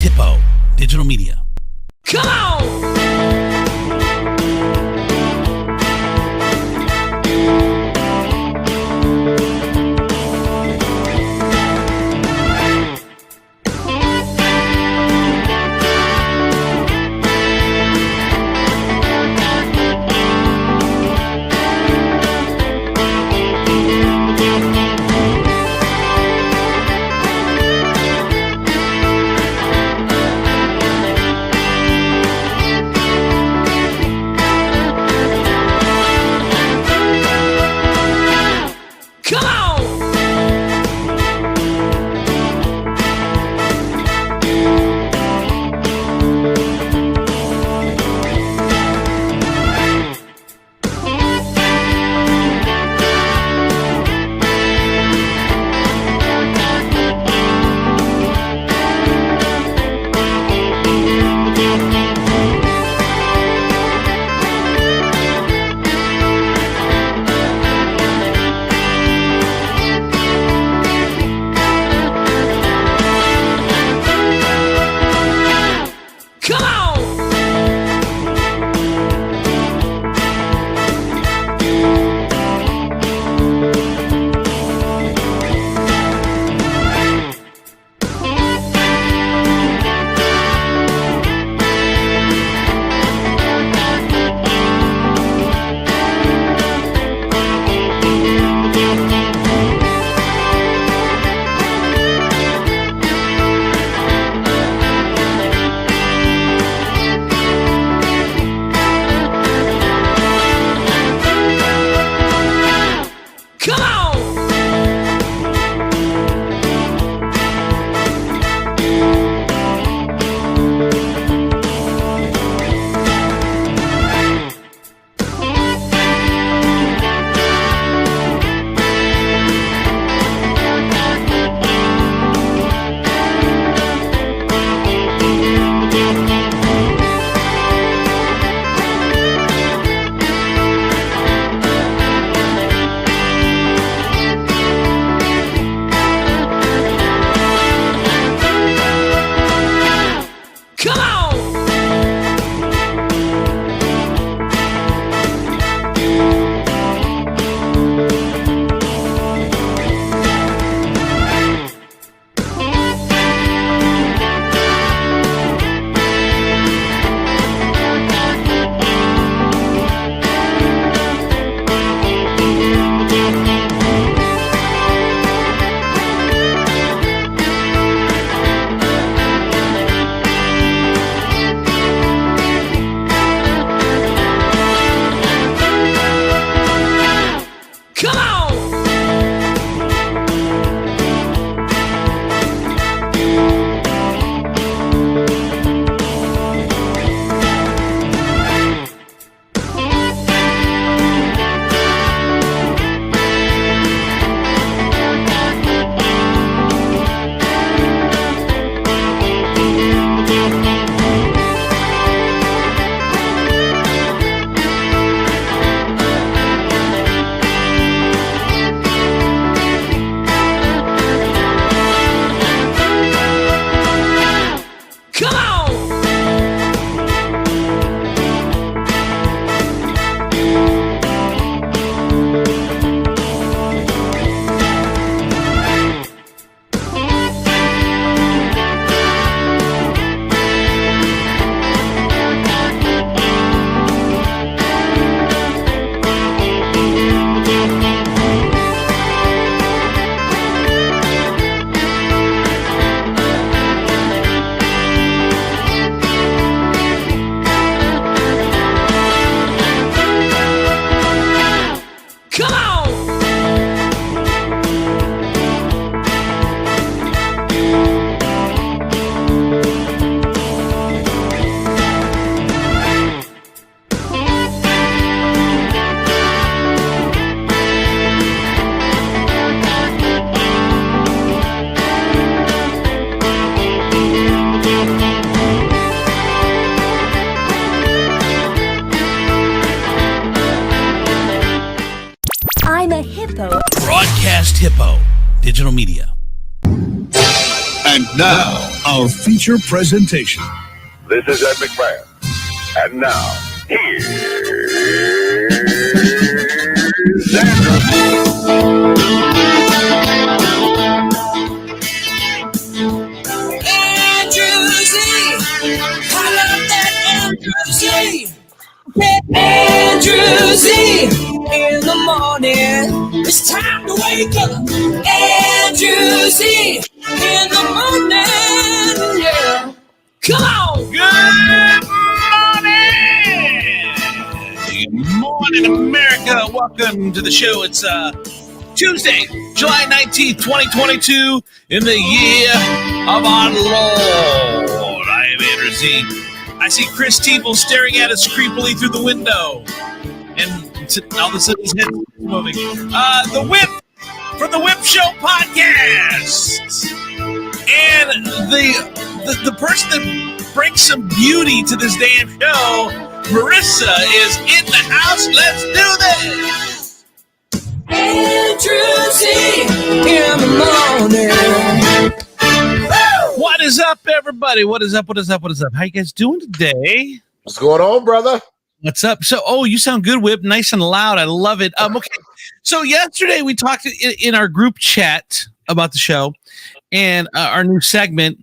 Hippo Digital Media. Come on! Come on! Come on! Come on! Come on! Come on! Come on! Come on! I'm a hippo. Broadcast Hippo Digital Media. And now, our feature presentation. This is Ed McMahon. And now, here's Andrew. Andrew Z. I love that Andrew Z. Andrew Z. In the morning, it's time to wake up. Andrew Z. In the morning, yeah. Come on! Good morning, America. Welcome to the show. It's Tuesday, July 19th, 2022, in the year of our Lord. I am Andrew Z. I see Chris Teeble staring at us creepily through the window. And all of a sudden his head is moving. The Whip from the Whip Show podcast. And the person that brings some beauty to this damn show, Marissa, is in the house. Let's do this. Andrew Z. In the morning. What is up, everybody? What is up? How you guys doing today? What's going on, brother? What's up? So, you sound good, Whip. Nice and loud. I love it. Okay. So yesterday we talked in our group chat about the show and our new segment,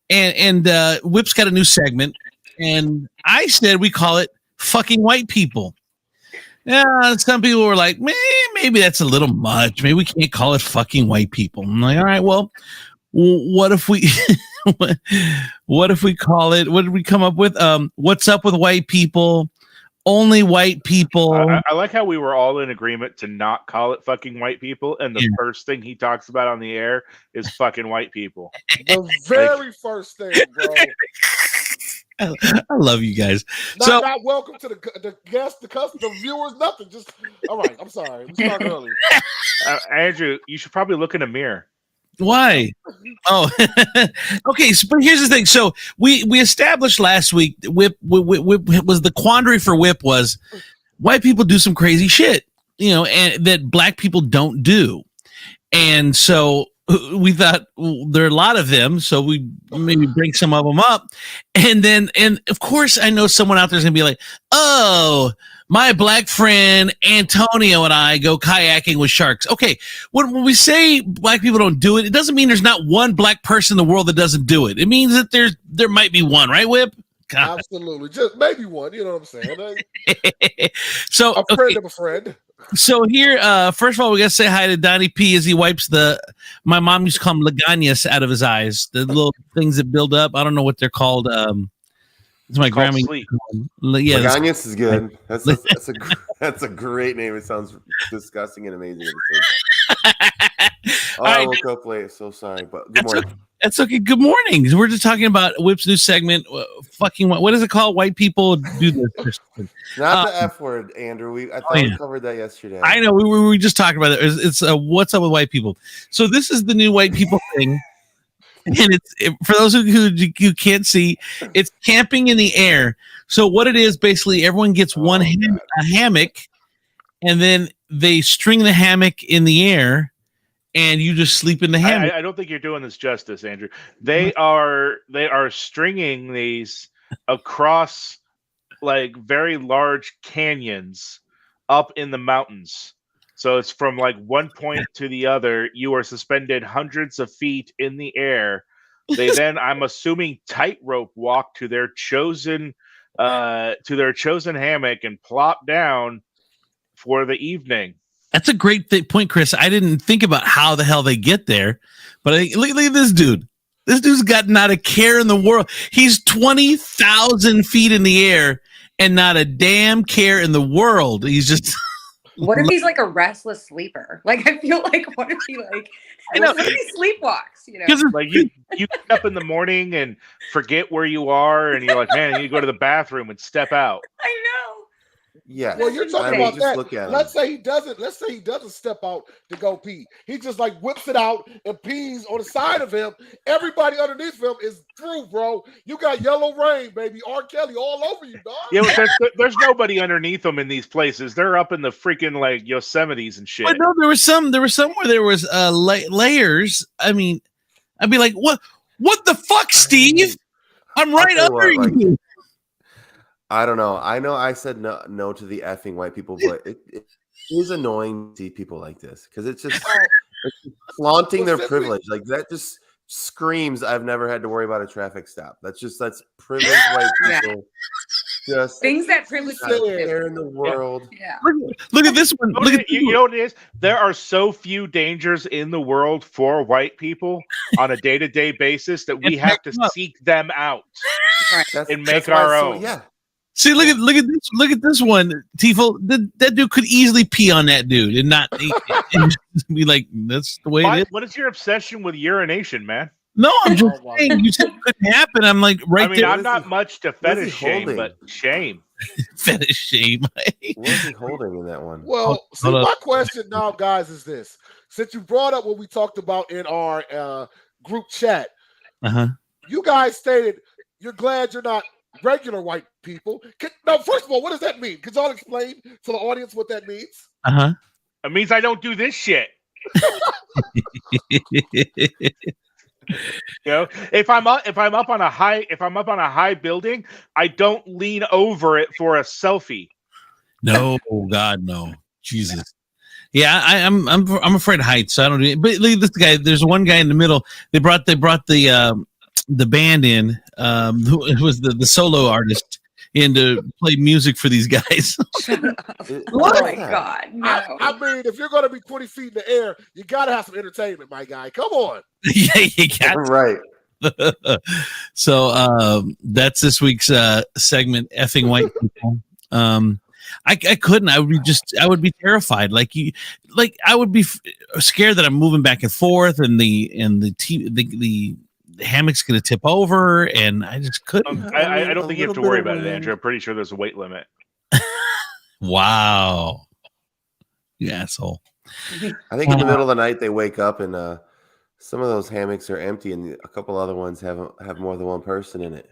and Whip's got a new segment, and I said we call it "Fucking White People." Yeah, some people were like, maybe that's a little much. Maybe we can't call it "Fucking White People." I'm like, all right, well, what if we what if we call it? What did we come up with? What's up with white people? Only white people. I like how we were all in agreement to not call it fucking white people, and the first thing he talks about on the air is fucking white people. The very first thing, bro. I love you guys. Not welcome to the guests, the viewers, nothing. Just all right. I'm sorry. We started early. Andrew, you should probably look in a mirror. Why? Oh, okay. So, but here's the thing. So we established last week. Whip was the quandary for Whip was white people do some crazy shit, and that black people don't do, and so we thought there are a lot of them. So we maybe bring some of them up, and of course I know someone out there's gonna be like, oh, my black friend Antonio and I go kayaking with sharks. Okay, when we say black people don't do it, it doesn't mean there's not one black person in the world that doesn't do it. It means that there might be one, right, Whip? God. Absolutely, just maybe one. You know what I'm saying? So a friend of a friend. So here, first of all, we gotta say hi to Donnie P as he wipes my mom used to call them lagañas out of his eyes, the little things that build up. I don't know what they're called. It's my grandma. Yeah, Lagañas is good. That's a great name. It sounds disgusting and amazing. I woke up late. So sorry, but good morning. That's okay. Good morning. We're just talking about Whip's new segment. Fucking what is it called? White people do this. Not the F word, Andrew. I thought we covered that yesterday. I know. We just talked about it. It's what's up with white people. So this is the new white people thing. And for those who can't see, it's camping in the air. So what it is, basically, everyone gets a hammock, and then they string the hammock in the air, and you just sleep in the hammock. I don't think you're doing this justice, Andrew. They are stringing these across like very large canyons up in the mountains. So it's from like one point to the other. You are suspended hundreds of feet in the air. They then, I'm assuming, tightrope walk to their chosen hammock and plop down for the evening. That's a great point, Chris. I didn't think about how the hell they get there, but look at this dude. This dude's got not a care in the world. He's 20,000 feet in the air and not a damn care in the world. He's just. What if he's like a restless sleeper? Like, I feel like, what if he like, I know. what if he sleepwalks, Like you get up in the morning and forget where you are, and you're like, man, you go to the bathroom and step out. I know. Yeah. Well, you're talking about that. Look at Let's say he doesn't step out to go pee. He just like whips it out and pees on the side of him. Everybody underneath him is through, bro. You got yellow rain, baby. R. Kelly all over you, dog. Yeah, there's nobody underneath them in these places. They're up in the freaking like Yosemites and shit. But no, there was some where there was layers. I mean, I'd be like, What the fuck, Steve? I'm right I'll tell under you what, like, you. I don't know. I know I said no to the effing white people, but it is annoying to see people like this because it's just flaunting their privilege. Like that just screams, I've never had to worry about a traffic stop. That's privileged white people. Just Things that privilege not care in the world. Yeah. Look at this one. Look at you know what it is? There are so few dangers in the world for white people on a day-to-day basis that we have to seek them out and make our own. Yeah. See, look at this one, Tifo. That dude could easily pee on that dude and not and be like, that's the way it is. What is your obsession with urination, man? No, I'm just saying you said it couldn't happen. I'm like right there. I'm not much to fetish shame, but shame. Fetish shame. What is he holding in that one? Well, see, my question now, guys, is this: since you brought up what we talked about in our group chat, you guys stated you're glad you're not regular white people. Now, first of all, what does that mean? Could y'all explain to the audience what that means? It means I don't do this shit. You know, if I'm up on a high building, I don't lean over it for a selfie. No, God, no, Jesus. Yeah, I'm afraid of heights, so I don't do it. But look at this guy. There's one guy in the middle. They brought the band in. Who was the solo artist in to play music for these guys. Oh my God! No. I mean, if you're going to be 20 feet in the air, you got to have some entertainment, my guy. Come on. Yeah, you got right. So that's this week's segment, effing white people. I couldn't. I would be terrified. I would be scared that I'm moving back and forth, and the hammock's going to tip over, and I just couldn't. I don't think you have to worry about it, Andrew. I'm pretty sure there's a weight limit. Wow, you asshole! I think in the middle of the night they wake up and some of those hammocks are empty, and a couple other ones have more than one person in it.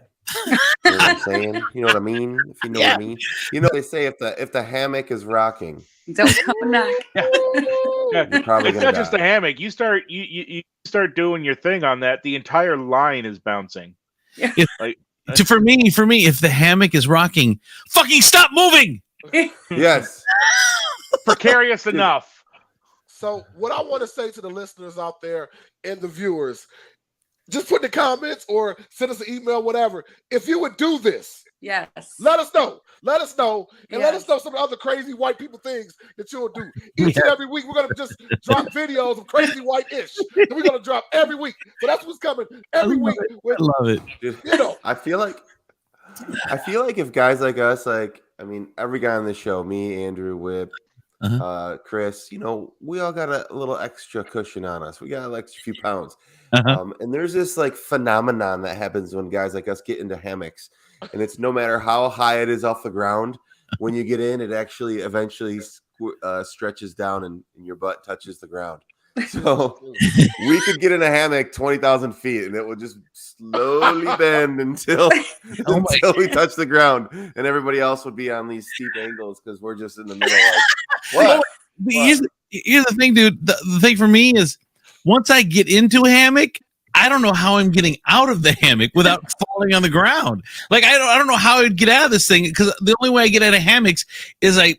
You know what I'm saying? You know what I mean? If you know what I mean. You know, they say if the hammock is rocking, don't come knock. It's not just a hammock. You start doing your thing on that, the entire line is bouncing. For me, if the hammock is rocking, fucking stop moving. Yes. Precarious enough. So what I want to say to the listeners out there and the viewers, just put in the comments or send us an email, whatever. If you would do this, yes, let us know. Let us know, and let us know some of the other crazy white people things that you'll do. Each and every week, we're gonna just drop videos of crazy white ish. And we're gonna drop every week. So that's what's coming every week. I love it. You know, I feel like if guys like us, every guy on the show, me, Andrew, Whip, Chris, we all got a little extra cushion on us. We got like a few pounds. And there's this like phenomenon that happens when guys like us get into hammocks, and it's no matter how high it is off the ground, when you get in, it actually eventually stretches down and your butt touches the ground. So we could get in a hammock 20,000 feet and it would just slowly bend until we touch the ground, and everybody else would be on these steep angles because we're just in the middle. Like, what? Here's the thing, dude. The thing for me is once I get into a hammock, I don't know how I'm getting out of the hammock without falling on the ground. Like I don't know how I'd get out of this thing, because the only way I get out of hammocks is I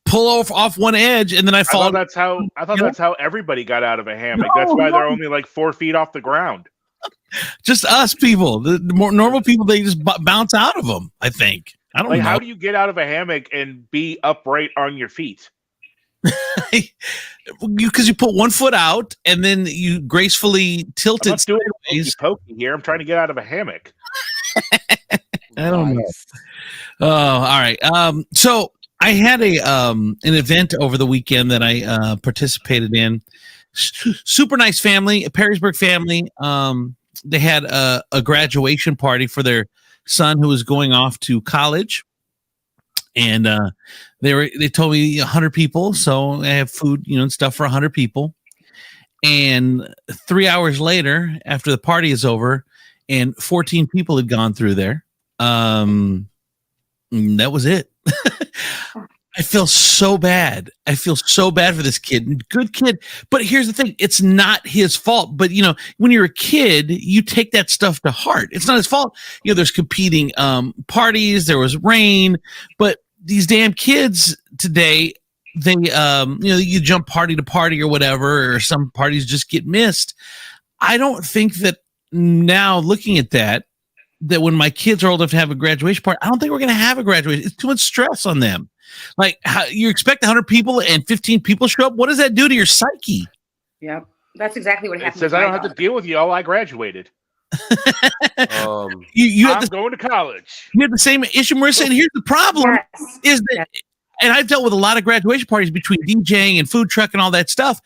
pull off one edge and then I fall. I thought that's how everybody got out of a hammock. That's why they're only like 4 feet off the ground. Just us people. The more normal people, they just bounce out of them. I think. I don't know. How do you get out of a hammock and be upright on your feet? Because you put one foot out and then you gracefully tilt it sideways. Here, I'm trying to get out of a hammock. I don't know. Oh, all right. So I had an event over the weekend that I participated in. Super nice family, a Perrysburg family. They had a graduation party for their son who was going off to college, and they told me 100 people, so I have food, and stuff for 100 people. And 3 hours later, after the party is over, and 14 people had gone through there, that was it. I feel so bad. I feel so bad for this kid. Good kid. But here's the thing. It's not his fault. But, when you're a kid, you take that stuff to heart. It's not his fault. There's competing parties. There was rain. But these damn kids today, they, you jump party to party or whatever, or some parties just get missed. I don't think that now looking at that when my kids are old enough to have a graduation party, I don't think we're going to have a graduation. It's too much stress on them. Like, you expect 100 people and 15 people show up. What does that do to your psyche? Yep. That's exactly what happened. It says I don't have to deal with y'all. I graduated. I'm going to college. You have the same issue, Marissa. And here's the problem is that, and I've dealt with a lot of graduation parties between DJing and food truck and all that stuff.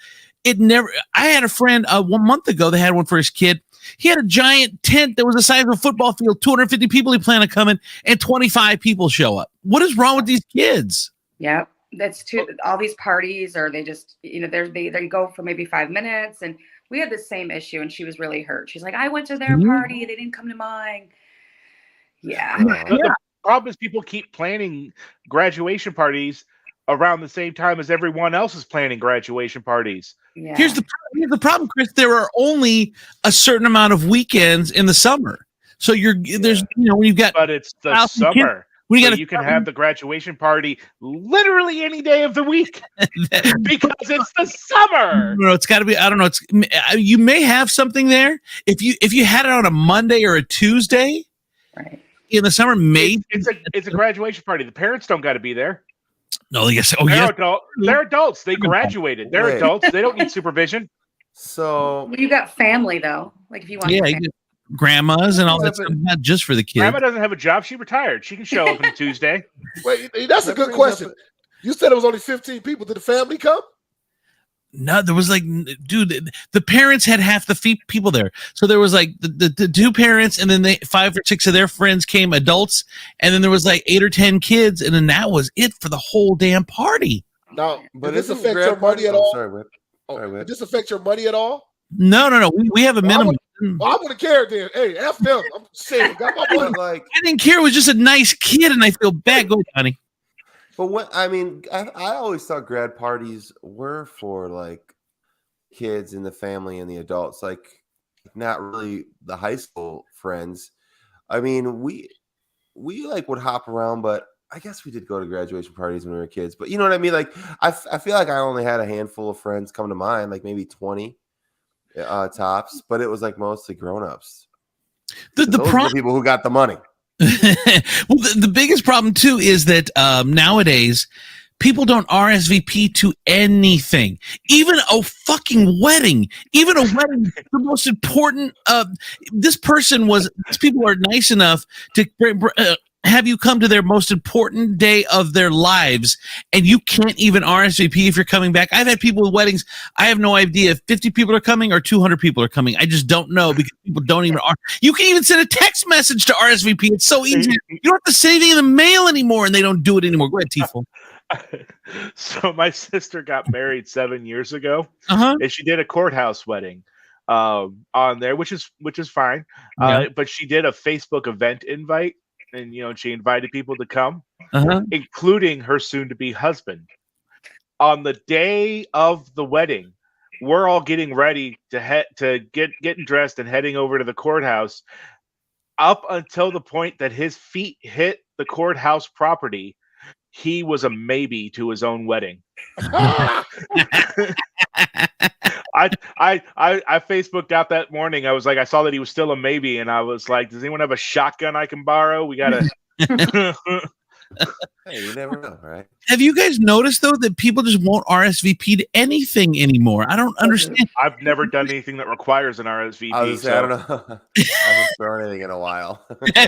I had a friend 1 month ago that had one for his kid. He had a giant tent that was the size of a football field, 250 people he planned on coming, and 25 people show up. What is wrong with these kids? Yeah, that's too. All these parties, or they just, they go for maybe 5 minutes. And we had the same issue, and she was really hurt. She's like, I went to their party, they didn't come to mine. Yeah. The problem is people keep planning graduation parties around the same time as everyone else is planning graduation parties. Yeah. Here's the problem, Chris. There are only a certain amount of weekends in the summer. So when you've got, but it's the summer. Kids, you can have the graduation party literally any day of the week because it's the summer. No, it's got to be. I don't know. You may have something there if you had it on a Monday or a Tuesday, right? In the summer, maybe it's a graduation party. The parents don't got to be there. No, yes. They're adults. They graduated. They're adults. They don't need supervision. So you got family though. Like if you want, grandmas and all that stuff, not just for the kids. Grandma doesn't have a job. She retired. She can show up on Tuesday. Wait, that's a good question. You said it was only 15 people. Did the family come? No, there was dude, the parents had half the people there. So there was the two parents, and then 5 or 6 of their friends came, adults, and then there was 8 or 10 kids, and then that was it for the whole damn party. No, but does this affect your money at all? Sorry, Did this affect your money at all? No. We have a minimum. I would have cared then. Hey, F them. I'm saying, got my money. I didn't care. It was just a nice kid, and I feel bad. Go ahead, honey. But I always thought grad parties were for kids and the family and the adults, not really the high school friends. I mean, we would hop around, but I guess we did go to graduation parties when we were kids. But you know what I mean? I feel like I only had a handful of friends come to mind, maybe 20 tops, but it was mostly grown-ups. The people who got the money. Well, the biggest problem too is that nowadays people don't RSVP to anything, even a fucking wedding. Even a wedding, the most important. These people are nice enough to have you come to their most important day of their lives, and you can't even RSVP if you're coming back. I've had people with weddings. I have no idea if 50 people are coming or 200 people are coming. I just don't know because people don't even. You can even send a text message to RSVP. It's so easy. You don't have to send anything in the mail anymore, and they don't do it anymore. Go ahead, Tifo. So my sister got married 7 years ago, and she did a courthouse wedding on there, which is fine. But she did a Facebook event invite. And she invited people to come, including her soon-to-be husband. On the day of the wedding, we're all getting ready to getting dressed and heading over to the courthouse. Up until the point that his feet hit the courthouse property, he was a maybe to his own wedding. I Facebooked out that morning. I was I saw that he was still a maybe, and I was like, does anyone have a shotgun I can borrow? We gotta. Hey, you never know, right? Have you guys noticed though that people just won't RSVP to anything anymore? I don't understand. I've never done anything that requires an RSVP. I don't know. I haven't thrown anything in a while. I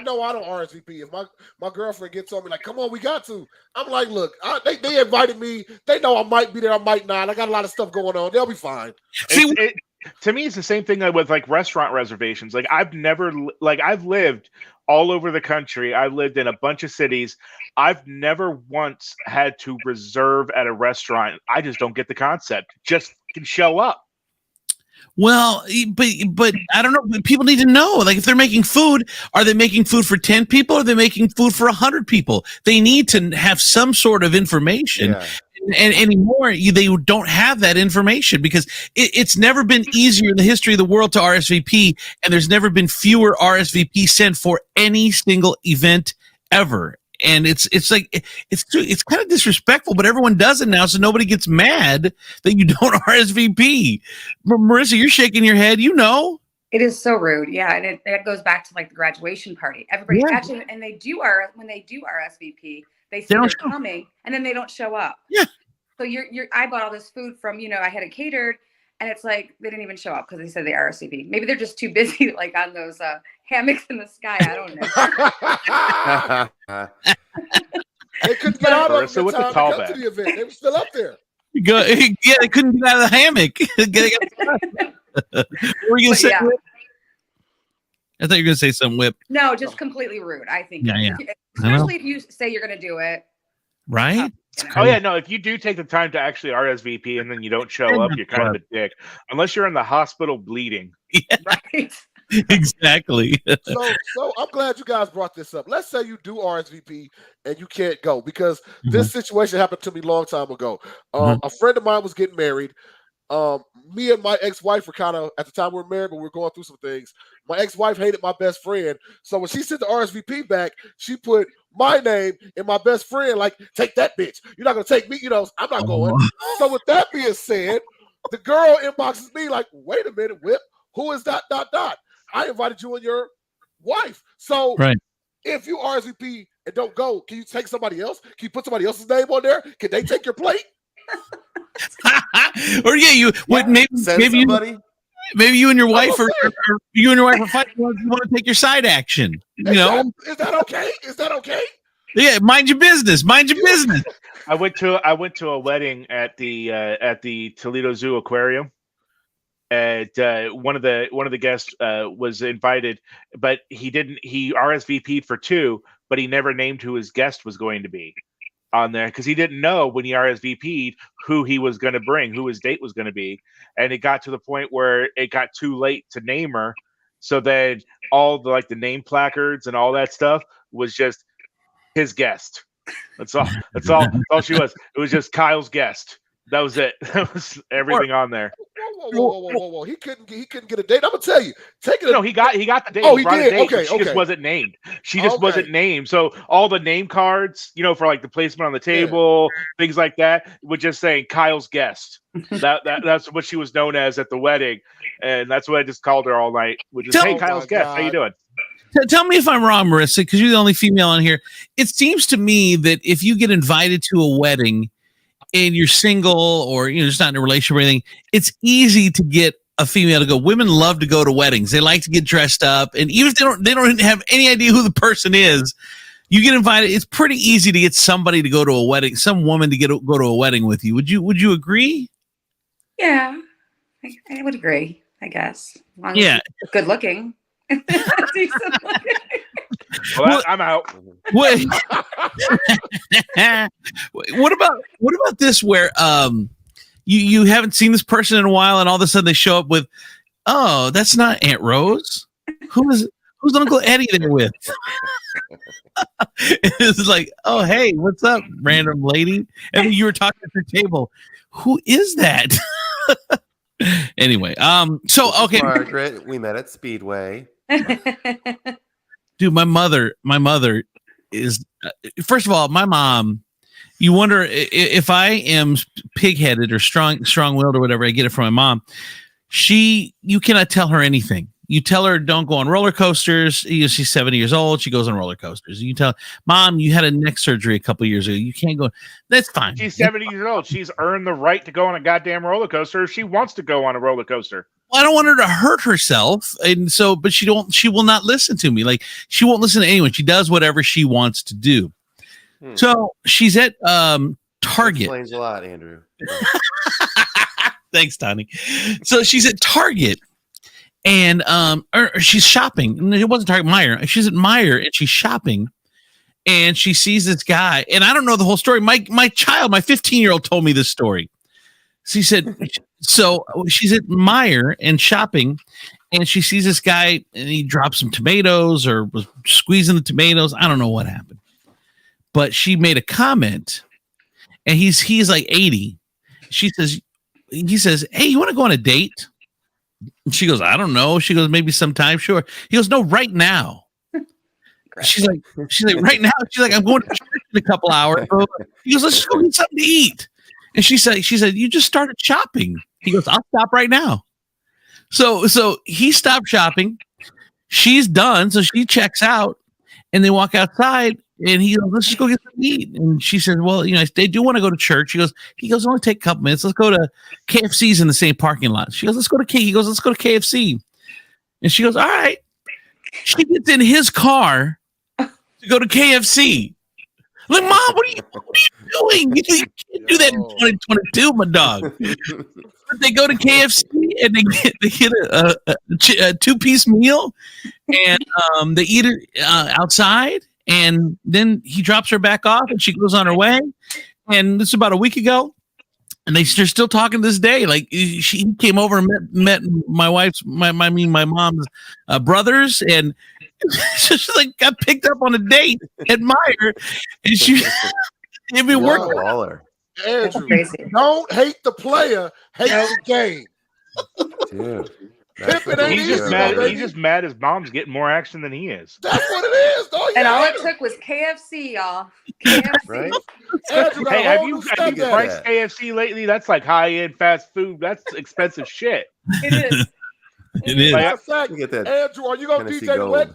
know I don't RSVP. If my girlfriend gets on me come on, we got to. I'm like, look, they invited me. They know I might be there, I might not. I got a lot of stuff going on. They'll be fine. To me, it's the same thing with restaurant reservations. I've lived all over the country. I've lived in a bunch of cities. I've never once had to reserve at a restaurant. I just don't get the concept. Just can show up. Well, but I don't know. People need to know. Like, if they're making food, are they making food for 10 people? Or are they making food for 100 people? They need to have some sort of information. Yeah. And anymore, they don't have that information because it's never been easier in the history of the world to RSVP, and there's never been fewer RSVP sent for any single event ever. And it's like it's kind of disrespectful, but everyone does it now, so nobody gets mad that you don't RSVP. Marissa, you're shaking your head. You know, It is so rude. Yeah. And it goes back to like the graduation party. Everybody actually, and when they do RSVP, they say they're coming and then they don't show up. Yeah. So I bought all this food from, I had it catered, and it's like they didn't even show up because they said they RSVP. Maybe they're just too busy, like on those hammocks in the sky. I don't know. They couldn't get out of Marissa with the time to come callback. to the event. They were still up there. Yeah, they couldn't get out of the hammock. What were you gonna say? Yeah. Whip? I thought you were gonna say something, Whip. No, just completely rude, I think. Yeah. Especially if you say you're going to do it. Right? Oh yeah, no. If you do take the time to actually RSVP and then you don't show up, you're kind of a dick. Unless you're in the hospital bleeding. Yeah, Right. exactly. So I'm glad you guys brought this up. Let's say you do RSVP and you can't go because this situation happened to me a long time ago. A friend of mine was getting married. Me and my ex-wife were kind of, at the time we were married, but we were going through some things. My ex-wife hated my best friend. So when she sent the RSVP back, she put my name and my best friend, like, take that bitch. You're not going to take me. I'm not going. So with that being said, the girl inboxes me like, wait a minute, Whip, who is that, ... I invited you and your wife. So if you RSVP and don't go, can you take somebody else? Can you put somebody else's name on there? Can they take your plate? Or maybe you and your wife or you and your wife are fighting. You want to take your side action. Is that okay? Is that okay? Yeah, mind your business. Mind your business. I went to a wedding at the Toledo Zoo Aquarium, and one of the guests was invited, but he RSVP'd for 2, but he never named who his guest was going to be on there because he didn't know when he RSVP'd who he was going to bring, who his date was going to be. And it got to the point where it got too late to name her. So then all the name placards and all that stuff was just his guest. That's all she was. It was just Kyle's guest. That was it. That was everything on there. Whoa. He couldn't get a date. I'm gonna tell you. No, he got the date. Oh, he did. Okay. She just wasn't named. Wasn't named. So all the name cards, for the placement on the table, things like that, would just saying Kyle's guest. That's what she was known as at the wedding, and that's what I just called her all night. Which is, hey, Kyle's guest. How you doing? Tell me if I'm wrong, Marissa, because you're the only female on here. It seems to me that if you get invited to a wedding and you're single or just not in a relationship or anything, it's easy to get a female to go. Women love to go to weddings. They like to get dressed up, and even if they don't have any idea who the person is, you get invited. It's pretty easy to get somebody to go to a wedding, some woman to go to a wedding with you. Would you agree? Yeah, I would agree. I guess. As long as you're good looking. Decent looking. Well, I'm out. What about this where you haven't seen this person in a while and all of a sudden they show up with, oh, that's not Aunt Rose. Who's Uncle Eddie there with? It's like, oh, hey, what's up, random lady? And then you were talking at your table. Who is that? Anyway, so okay, Margaret, we met at Speedway. Dude, my mother is first of all, my mom. You wonder if I am pig-headed or strong-willed or whatever. I get it from my mom. You cannot tell her anything. You tell her don't go on roller coasters. She's 70 years old. She goes on roller coasters. You tell Mom you had a neck surgery a couple years ago. You can't go. That's fine. She's 70 years old. She's earned the right to go on a goddamn roller coaster if she wants to go on a roller coaster. Well, I don't want her to hurt herself, and so, but she will not listen to me. Like, she won't listen to anyone. She does whatever she wants to do. So she's at Target. That explains a lot, Andrew. Thanks, Tony. So she's at Target, and she's shopping. It wasn't Target, Meijer. She's at Meijer, and she's shopping, and she sees this guy, and I don't know the whole story. My 15-year-old told me this story. She said, So she's at Meijer and shopping, and she sees this guy, and he dropped some tomatoes or was squeezing the tomatoes. I don't know what happened, but she made a comment, and he's like 80. He says, "Hey, you want to go on a date?" And she goes, "I don't know." She goes, "Maybe sometime." Sure. He goes, "No, right now." She's like, "Right now?" She's like, "I'm going to church in a couple hours." He goes, "Let's just go get something to eat." And she said, "You just started shopping." He goes, "I'll stop right now." So he stopped shopping. She's done. So she checks out, and they walk outside, and he goes, "Let's just go get something to eat." And she says, "Well, they do want to go to church." He goes, "Only take a couple minutes. Let's go to KFC's in the same parking lot." She goes, "Let's go to K." He goes, "Let's go to KFC." And she goes, "All right." She gets in his car to go to KFC. Like, Mom, what are you doing? You can't do that in 2022, my dog. But they go to KFC and they get a 2-piece meal, and they eat it outside, and then he drops her back off, and she goes on her way. And this is about a week ago, and they're still talking to this day. Like, she came over and met my mom's brothers, and she like got picked up on a date at Meijer, and she it worked. Baller. Andrew, Crazy. don't hate the player, hate the game. Dude. Pippen ain't He's just easy, mad. baby. He's just mad his mom's getting more action than he is. That's what it is, dog. And all it took was KFC, y'all. KFC. Right? Andrew got Hey, a have whole you new stepdad. priced KFC lately? That's like high-end fast food. That's expensive shit. It is. It is. Matter of fact, Look at that Andrew, are you gonna Tennessee DJ the Gold. wedding?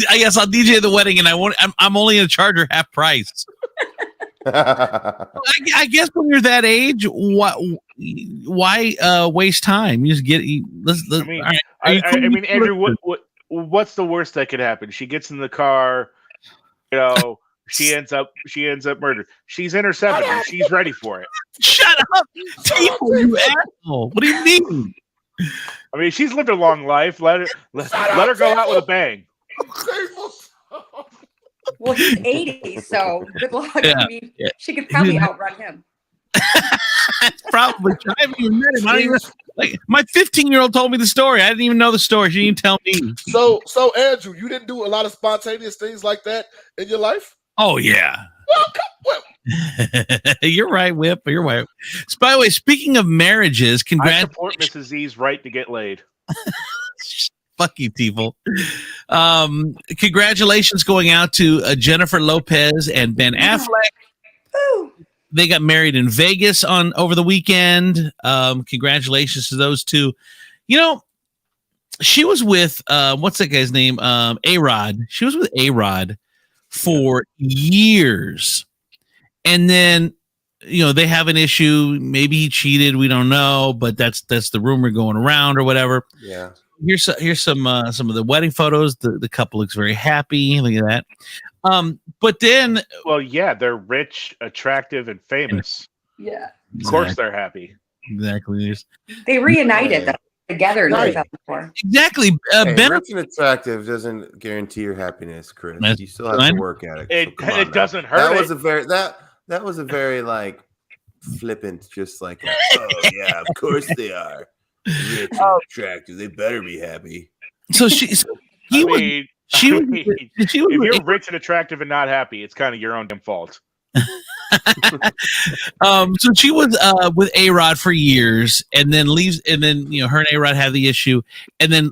I guess I'll DJ the wedding, and I won't. I'm only going to charge her half price. I guess when you're that age, why waste time? You just get. Let's. I mean, all right. Are you cool? I mean, Andrew, what's the worst that could happen? She gets in the car, she ends up murdered. She's in her 70s. She's ready for it. Shut up, people, you asshole! What do you mean? I mean, she's lived a long life. Let her go out with a bang. Well, he's 80, so good luck. Yeah, I mean, she could probably outrun him. Probably. I haven't even met him. I don't even, like, my 15-year-old told me the story. I didn't even know the story. She didn't tell me. So Andrew, you didn't do a lot of spontaneous things like that in your life? Oh yeah. Well, You're right, Whip. You're right. So, by the way, speaking of marriages, I support congratulations. Mrs. Z's right to get laid. Fuck you, people. Congratulations going out to Jennifer Lopez and Ben Affleck. Woo. They got married in Vegas over the weekend. Congratulations to those two. She was with what's that guy's name? A-Rod. She was with A-Rod for years. And then they have an issue. Maybe he cheated. We don't know, but that's the rumor going around or whatever. Yeah. Here's some of the wedding photos. The couple looks very happy. Look at that. But then, Well, yeah, they're rich, attractive, and famous. Yeah. Of course, they're happy. exactly. They reunited them together in Right. 2004. Exactly. Hey, Ben, rich and attractive doesn't guarantee your happiness, Chris. That's You still have fine. to work at it. It So come on now. doesn't hurt. That was a very that was a very like flippant, just like oh yeah, of course they are rich and attractive. They better be happy. so he I was. mean, She was. I mean, She was. if you're rich and attractive and not happy, it's kind of your own damn fault. So she was with A-Rod for years, and then leaves, and then her and A-Rod have the issue, and then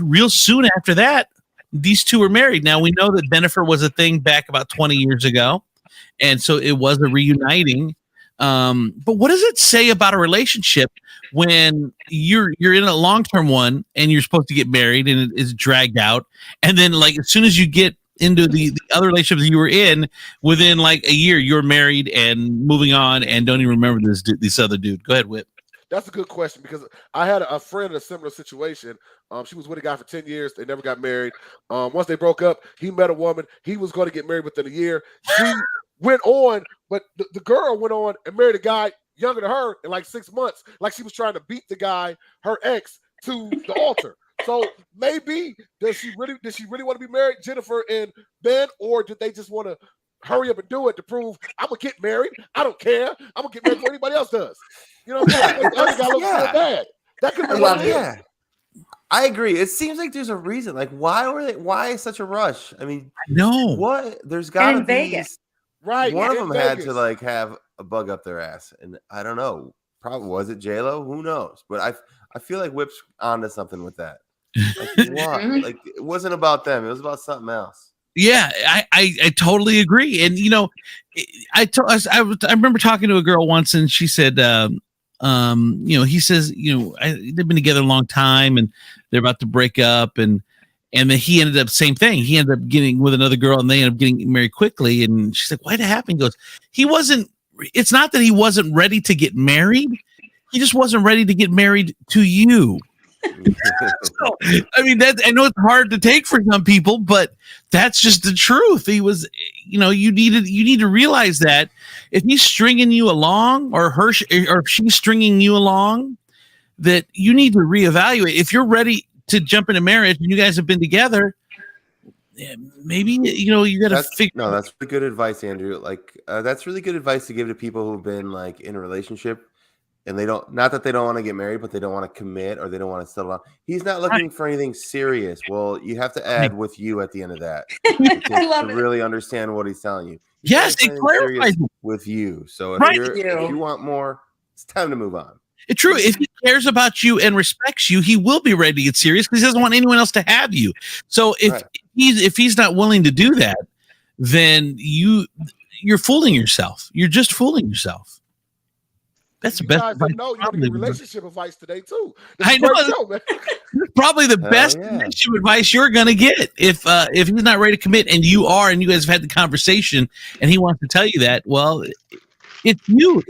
real soon after that, these two were married. Now we know that Jennifer was a thing back about 20 years ago, and so it was a reuniting. But what does it say about a relationship when you're in a long-term one and you're supposed to get married and it is dragged out, and then like as soon as you get into the other relationships you were in, within like a year you're married and moving on and don't even remember this other dude? Go ahead, Whip. that's a good question because I had a friend in a similar situation. She was with a guy for 10 years. They never got married. Once they broke up, he met a woman. He was going to get married within a year. She went on, but the girl went on and married a guy younger than her in like 6 months. Like she was trying to beat the guy, her ex, to the altar. So maybe did she really want to be married, Jennifer and Ben, or did they just want to hurry up and do it to prove I'm gonna get married. I don't care. I'm gonna get married before anybody else does. You know what I'm saying? That guy looks real bad. That could be what it is. Yeah. I agree. It seems like there's a reason. Like, why such a rush? I mean, No. what? There's got to In be Vegas. Right. one of in them had Vegas. to like have a bug up their ass, and I don't know. Probably was it J-Lo? Who knows? But I feel like Whip's onto something with that. Like, what? Like, it wasn't about them. It was about something else. Yeah, I totally agree. And you know, I remember talking to a girl once, and she said, you know, he says, you know, they've been together a long time, and they're about to break up, and then he ended up same thing. He ended up getting with another girl, and they ended up getting married quickly. And she's like, "Why'd it happen?" He goes, "He wasn't. It's not that he wasn't ready to get married. He just wasn't ready to get married to you." So, I mean, I know it's hard to take for some people, but that's just the truth. He was, you know, you need to realize that if he's stringing you along, or if she's stringing you along, that you need to reevaluate. If you're ready to jump into marriage and you guys have been together, maybe, you know, you got to figure. No, that's really good advice, Andrew. Like, that's really good advice to give to people who've been like in a relationship. And they don't, not that they don't want to get married, but they don't want to commit, or they don't want to settle down. He's not looking for anything serious. Well, you have to add with you at the end of that I love to it. really understand what he's telling you. He's Yes, not it saying clarifies serious with you. So if, Right. if you want more, it's time to move on. It's true. If he cares about you and respects you, he will be ready to get serious because he doesn't want anyone else to have you. So if he's not willing to do that, then you're fooling yourself. You're just fooling yourself. That's the You best. guys advice don't know. You're probably getting ever. relationship advice today too. I know. Show, man. Probably the Hell best yeah. relationship advice you're gonna get if he's not ready to commit, and you are, and you guys have had the conversation, and he wants to tell you that. Well, it's you,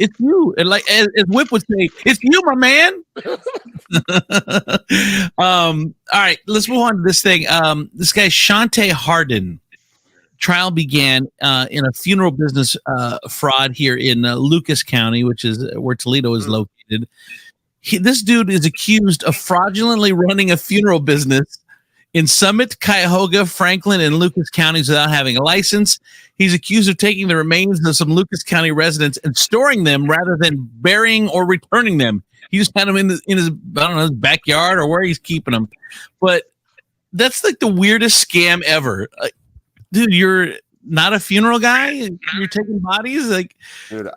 and like as Whip would say, it's you, my man. All right, let's move on to this thing. This guy Shante Harden. Trial began in a funeral business fraud here in Lucas County, which is where Toledo is located. This dude is accused of fraudulently running a funeral business in Summit, Cuyahoga, Franklin, and Lucas counties without having a license. He's accused of taking the remains of some Lucas County residents and storing them rather than burying or returning them. He just had them in his I don't know, his backyard or where he's keeping them. But that's like the weirdest scam ever. Dude, you're not a funeral guy? You're taking bodies? Like, Dude,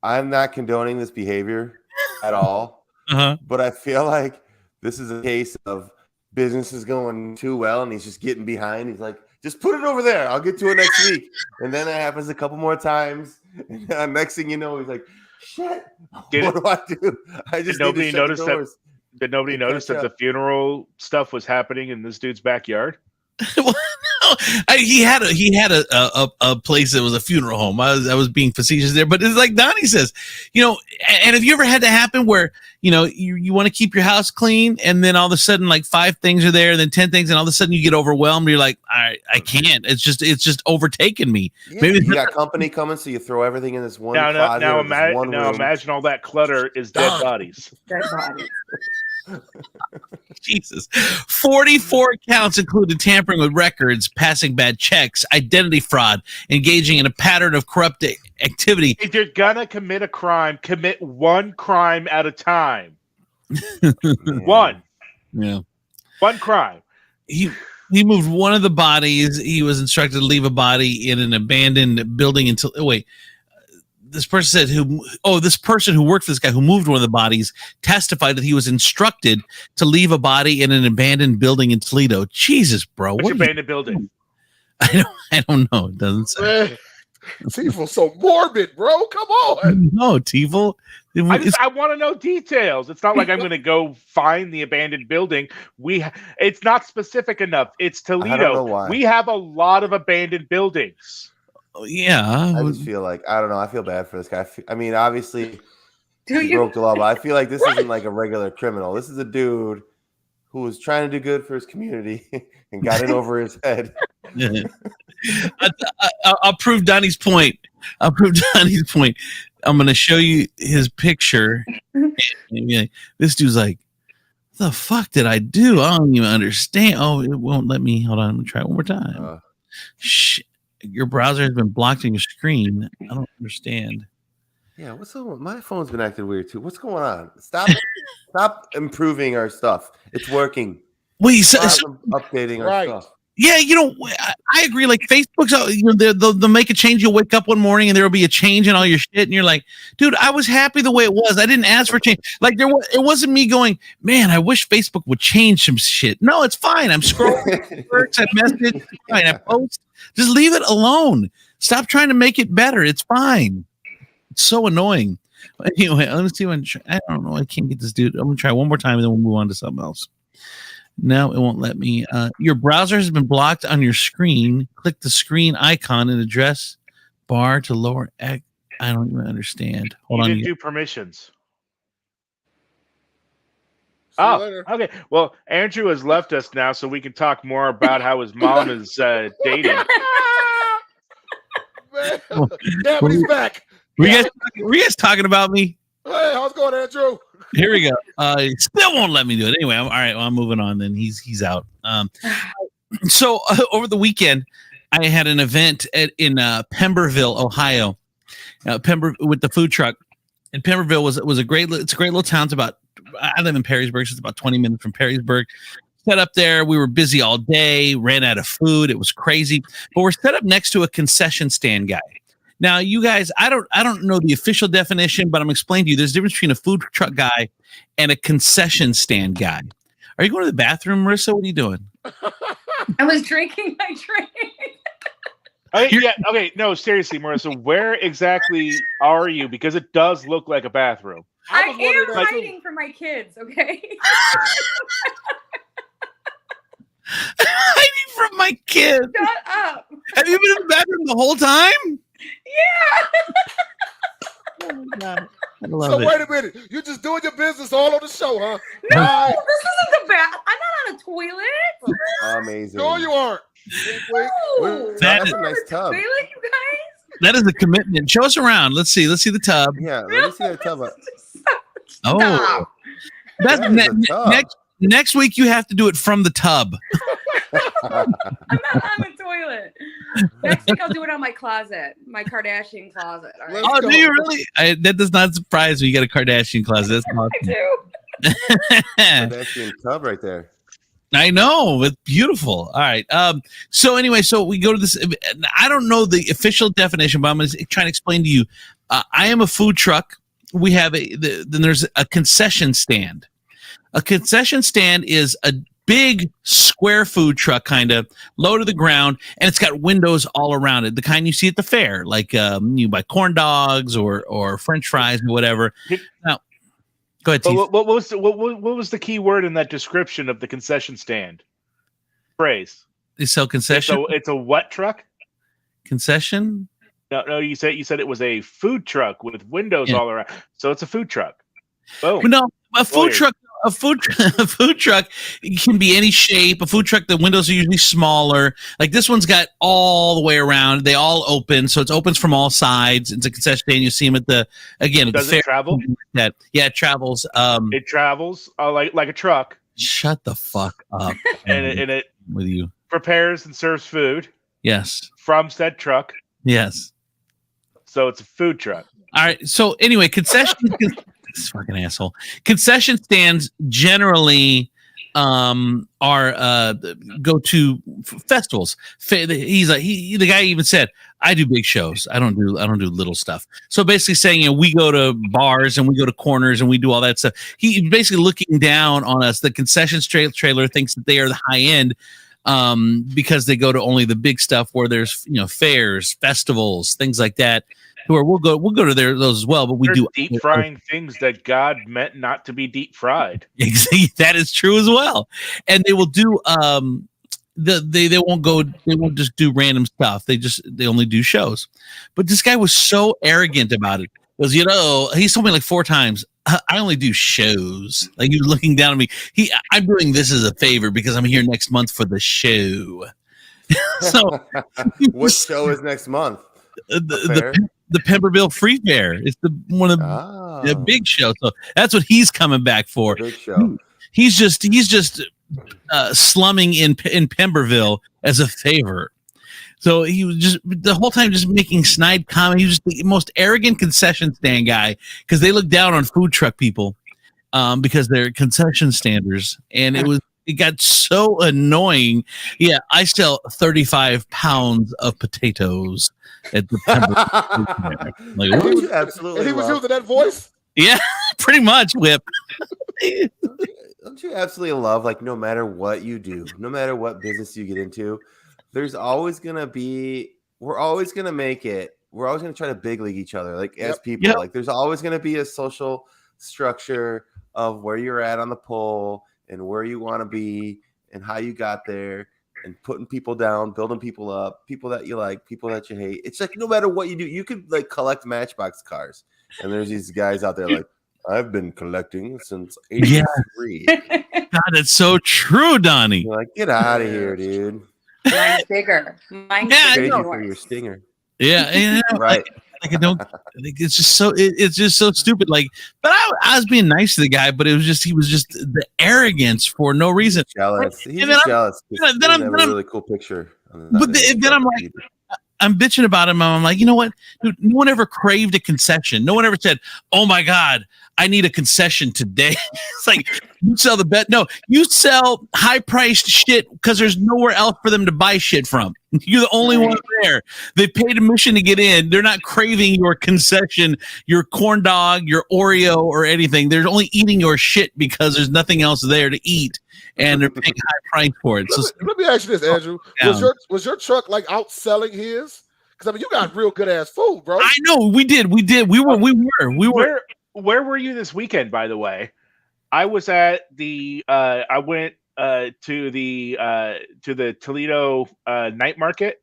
I'm not condoning this behavior at all, but I feel like this is a case of business is going too well and he's just getting behind. He's like, just put it over there. I'll get to it next week. And then it happens a couple more times. And next thing you know, he's like, shit, what do I do? I just Did nobody notice that? doors. Did nobody notice that the funeral stuff was happening in this dude's backyard? well, no, he had a place that was a funeral home. I was being facetious there, but it's like Donnie says, you know. And have you ever had that happen where you know you want to keep your house clean, and then all of a sudden like 5 things are there, and then 10 things, and all of a sudden you get overwhelmed. You're like, I can't. It's just overtaken me. Yeah, Maybe you got company coming, so you throw everything in this one Now closet or this one room. imagine all that clutter is dead bodies. Dead body. Jesus. 44 counts included tampering with records, passing bad checks, identity fraud, engaging in a pattern of corrupt activity. If you're gonna commit a crime, commit one crime at a time. One crime. He moved one of the bodies. He was instructed to leave a body in an abandoned building until this person said this person who worked for this guy who moved one of the bodies testified that he was instructed to leave a body in an abandoned building in Toledo. Jesus, bro. Which abandoned building? I don't know. It doesn't say. Man, Tiefel so morbid, bro. Come on. No, Tiefel. I want to know details. It's not like I'm going to go find the abandoned building. It's not specific enough. It's Toledo. I don't know why. We have a lot of abandoned buildings. Yeah. I just feel like, I don't know. I feel bad for this guy. I mean, obviously, Do he you? broke the law, but I feel like this isn't like a regular criminal. This is a dude who was trying to do good for his community and got it over his head. I'll prove Donnie's point. I'm going to show you his picture. This dude's like, what the fuck did I do? I don't even understand. Oh, it won't let me. Hold on. I'm going to try it one more time. Shit. Your browser has been blocked on your screen. I don't understand. Yeah, what's going on? My phone's been acting weird too. What's going on? Stop improving our stuff. It's working. Wait, Stop updating our Right. stuff. yeah, I agree. Like Facebook's, they'll make a change. You'll wake up one morning and there will be a change in all your shit, and you're like, dude, I was happy the way it was. I didn't ask for change. Like it wasn't me going, man, I wish Facebook would change some shit. No, it's fine. I'm scrolling, works, I message, it's fine. I post. Just leave it alone. Stop trying to make it better. It's fine. It's so annoying. Anyway, let's see when I don't know. I can't get this dude. I'm gonna try one more time and then we'll move on to something else. No, it won't let me. Your browser has been blocked on your screen. Click the screen icon and address bar to lower. I don't even understand. Hold You on. didn't do permissions. See you Oh, later. okay. Well, Andrew has left us now, so we can talk more about how his mom is dating. Man. Damn, but he's back. Were you guys talking about me? Hey, how's it going, Andrew? Here we go. He still won't let me do it. Anyway, all right. Well, I'm moving on. Then he's out. So over the weekend, I had an event in Pemberville, Ohio. With the food truck. And Pemberville was a great. It's a great little town. It's about. I live in Perrysburg, so it's about 20 minutes from Perrysburg. Set up there. We were busy all day. Ran out of food. It was crazy. But we're set up next to a concession stand guy. Now, you guys, I don't know the official definition, but I'm explaining to you. There's a difference between a food truck guy and a concession stand guy. Are you going to the bathroom, Marissa? What are you doing? I was drinking my drink. Okay, yeah, okay. No, seriously, Marissa, where exactly are you? Because it does look like a bathroom. I was wondering am that too. hiding from my kids, okay? Hiding from my kids. Shut up. Have you been in the bathroom the whole time? Yeah. Oh my God. I love So it. wait a minute. You're just doing your business all on the show, huh? No, Right. this isn't the bath. I'm not on a toilet. Amazing. No, you aren't. Wait. No. That That's is- a nice tub. Toilet, you guys? That is a commitment. Show us around. Let's see the tub. Yeah, let me see that tub. Oh, Stop. that's That is a tub. next week. You have to do it from the tub. I'm not on the toilet. Next week I'll do it on my closet, my Kardashian closet. All right? Oh, do you really? That does not surprise me. You got a Kardashian closet. That's I awesome. do. Kardashian tub right there. I know, it's beautiful. All right. So anyway, so we go to this. I don't know the official definition, but I'm going to try to explain to you. I am a food truck. We have then there's a concession stand. A concession stand is a big square food truck, kind of low to the ground, and it's got windows all around it. The kind you see at the fair, like you buy corn dogs or French fries or whatever. Now, go ahead, But Teef. what was the key word in that description of the concession stand? Phrase. They sell concession. So it's a what truck? Concession. No, you said it was a food truck with windows Yeah. all around. So it's a food truck. Boom. But no, a food Lawyer. truck. A food truck can be any shape. A food truck, the windows are usually smaller. Like this one's got all the way around. They all open, so it opens from all sides. It's a concession stand. You see them at the at Does the it fair. travel? Yeah, it travels. It travels like a truck, Shut the fuck up. and it with you. prepares and serves food Yes. from said truck. Yes. So it's a food truck. All right. So anyway, this fucking asshole. Concession stands generally are go to festivals. He's like the guy even said, I do big shows. I don't do little stuff. So basically saying, we go to bars and we go to corners and we do all that stuff. He basically looking down on us. The concession trailer thinks that they are the high end because they go to only the big stuff where there's fairs, festivals, things like that. Where we'll go to those as well, but we They're do deep frying things that God meant not to be deep fried. That is true as well. And they will do they won't just do random stuff. They only do shows. But this guy was so arrogant about it. Because he's told me like 4 times, I only do shows. Like he was looking down at me. I'm doing this as a favor because I'm here next month for the show. So What show is next month? the Pemberville Free Fair. It's one of the big show. So that's what he's coming back for. Big show. He's just slumming in Pemberville as a favor. So he was just the whole time just making snide comedy. He was just the most arrogant concession stand guy because they look down on food truck people because they're concession standers, and it got so annoying. Yeah, I sell 35 pounds of potatoes at the like, Don't what? you absolutely And he was love- using that voice. Yeah, pretty much, Whip. Don't you absolutely love, like, no matter what you do, no matter what business you get into, there's always gonna be, we're always gonna make it, we're always gonna try to big league each other, like as people. Yep. Like there's always gonna be a social structure of where you're at on the pole and where you want to be and how you got there, and putting people down, building people up, people that you like, people that you hate. It's like no matter what you do, you could like collect Matchbox cars, and there's these guys out there like, I've been collecting since '83. God, it's so true, Donnie. You're like, get out of here, dude. Mine's bigger. Mine's Yeah, I Trade bigger you than for your yours. stinger. Yeah, and Right. like I don't. Like, it's just so. It's just so stupid. Like, but I was being nice to the guy, but it was just he was just the arrogance for no reason. Jealous. He's And then just jealous. then I'm- have then a I'm- really cool picture. But then I'm like, I'm bitching about him. I'm like, you know what? Dude, no one ever craved a concession. No one ever said, "Oh my God, I need a concession today." It's like you sell the bet. No, you sell high priced shit because there's nowhere else for them to buy shit from. You're the only one there. They paid admission to get in. They're not craving your concession, your corn dog, your Oreo, or anything. They're only eating your shit because there's nothing else there to eat, and they're paying high price for it. So Let me ask you this, Andrew. Was your truck like outselling his? Because I mean, you got real good ass food, bro. I know we did. We were. Where were you this weekend, by the way? I was at the I went to the Toledo night market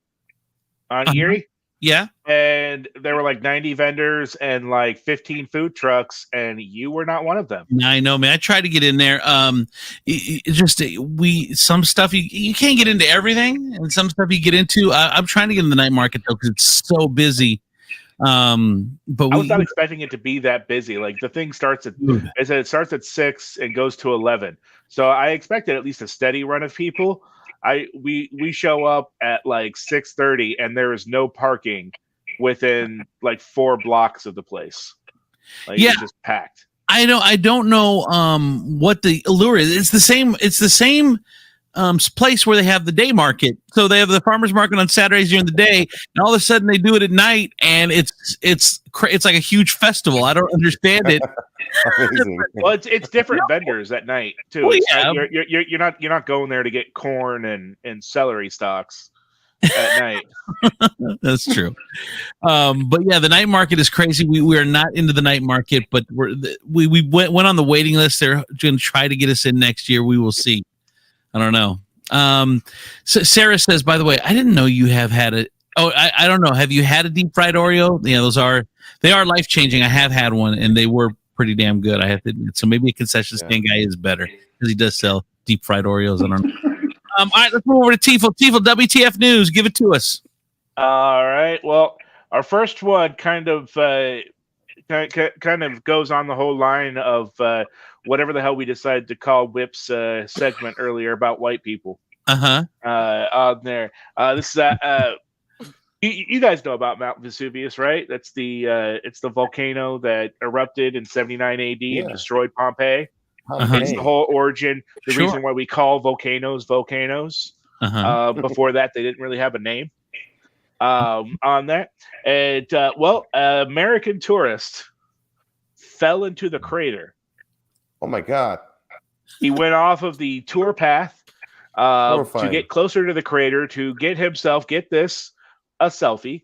on Erie. Yeah. And there were like 90 vendors and like 15 food trucks, and you were not one of them. I know, man. I tried to get in there. Some stuff you can't get into everything, and some stuff you get into. I'm trying to get in the night market though because it's so busy. But I was not expecting it to be that busy. Like the thing starts at, I said it starts at 6 and goes to 11. So I expected at least a steady run of people. We show up at like 6:30 and there is no parking within like 4 blocks of the place. Like it's just packed. I don't know what the allure is. It's the same place where they have the day market. So they have the farmers market on Saturdays during the day, and all of a sudden they do it at night, and it's like a huge festival. I don't understand it. Well, it's different vendors at night too. Well, It's not, you're not going there to get corn and celery stalks at night. That's true. But yeah, the night market is crazy. We are not into the night market, but we went on the waiting list. They're going to try to get us in next year. We will see. I don't know. So Sarah says, by the way, I didn't know you have had it. Oh, I don't know. Have you had a deep fried Oreo? Yeah, they are life changing. I have had one, and they were pretty damn good, I have to admit. So maybe a concession stand guy is better because he does sell deep fried Oreos. I don't know. All right, let's move over to Tifo. Tifo, WTF News. Give it to us. All right. Well, our first one kind of goes on the whole line of whatever the hell we decided to call Whip's segment earlier about white people. On there. This is you guys know about Mount Vesuvius, right? That's it's the volcano that erupted in 79 AD and destroyed Pompeii. It's the whole origin, the reason why we call volcanoes. Before that, they didn't really have a name on that. And American tourist fell into the crater. Oh my God! He went off of the tour path to get closer to the crater to get himself, get this, a selfie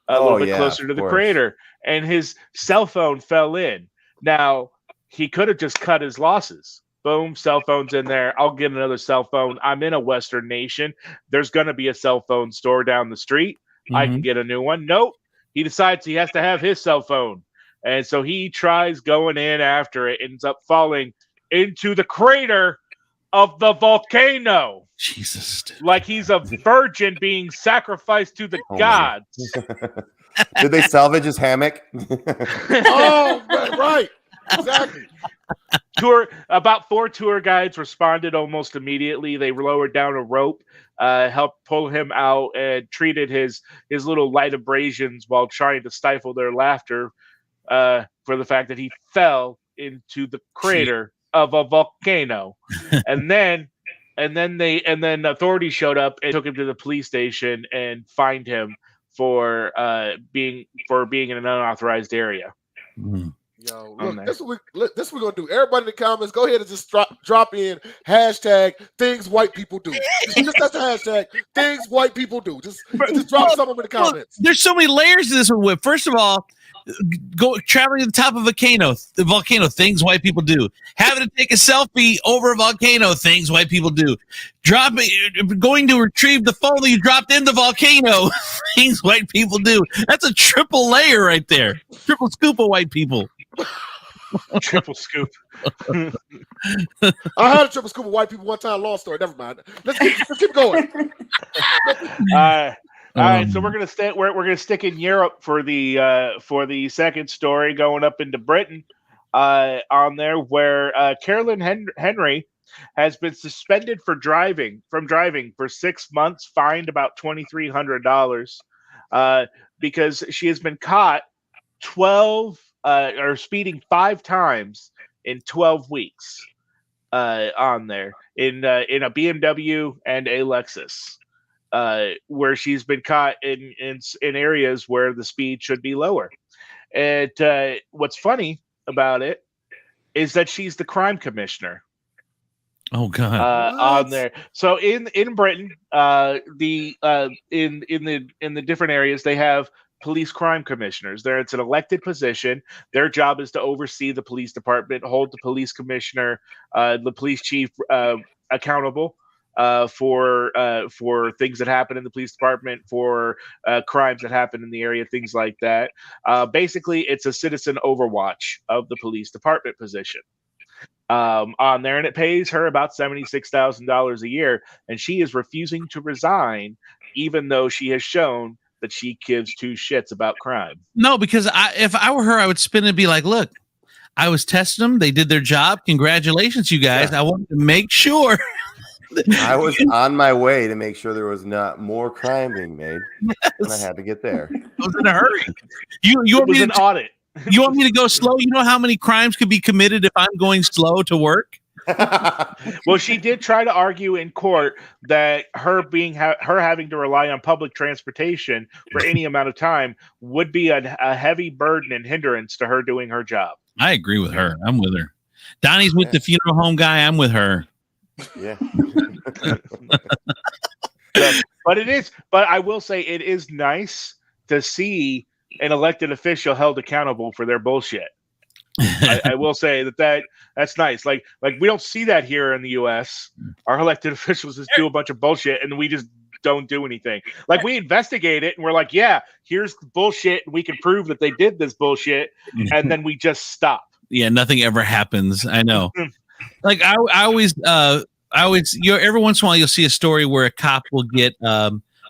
a little bit closer to the crater, and his cell phone fell in. Now, he could have just cut his losses. Boom, cell phone's in there. I'll get another cell phone. I'm in a Western nation. There's going to be a cell phone store down the street. I can get a new one. Nope. He decides he has to have his cell phone. And so he tries going in after it, ends up falling into the crater of the volcano. Jesus. Like he's a virgin being sacrificed to the gods. Did they salvage his hammock? Oh, right. Exactly. About 4 tour guides responded almost immediately. They lowered down a rope, helped pull him out, and treated his little light abrasions while trying to stifle their laughter for the fact that he fell into the crater of a volcano. and then authorities showed up and took him to the police station and fined him for being in an unauthorized area. Mm. Yo, look, this is what we're gonna do. Everybody in the comments, go ahead and just drop in hashtag things white people do. Just that's the hashtag things white people do. Just drop some of them in the comments. There's so many layers to this one, Whip. First of all, go traveling to the top of the volcano, things white people do. Having to take a selfie over a volcano, things white people do. Going to retrieve the phone that you dropped in the volcano, things white people do. That's a triple layer right there. Triple scoop of white people. Triple scoop. I had a triple scoop of white people one time. Long story. Never mind. Let's keep going. All right, so we're gonna stay. We're gonna stick in Europe for the second story, going up into Britain. On there, where Carolyn Henry has been suspended from driving for 6 months, fined about $2,300 because she has been caught speeding 5 times in 12 weeks on there in a BMW and a Lexus. Where she's been caught in areas where the speed should be lower. And what's funny about it is that she's the crime commissioner. Oh God! On there. So in Britain, in the different areas, they have police crime commissioners. It's an elected position. Their job is to oversee the police department, hold the police commissioner, the police chief accountable. For things that happen in the police department, for crimes that happen in the area, things like that. Basically, it's a citizen overwatch of the police department position on there, and it pays her about $76,000 a year, and she is refusing to resign, even though she has shown that she gives 2 shits about crime. No, because if I were her, I would spin and be like, look, I was testing them. They did their job. Congratulations, you guys. Yeah. I wanted to make sure. I was on my way to make sure there was not more crime being made, and I had to get there. I was in a hurry. You want me to audit? You want me to go slow? You know how many crimes could be committed if I'm going slow to work? Well, she did try to argue in court that her having to rely on public transportation for any amount of time would be a heavy burden and hindrance to her doing her job. I agree with her. I'm with her. Donnie's with the funeral home guy. I'm with her. Yeah. But I will say it is nice to see an elected official held accountable for their bullshit. I will say that's nice. Like we don't see that here in the US. Our elected officials just do a bunch of bullshit and we just don't do anything. Like we investigate it and we're like, yeah, here's the bullshit and we can prove that they did this bullshit, and then we just stop. Yeah, nothing ever happens. I know. Like I always, every once in a while you'll see a story where a cop will get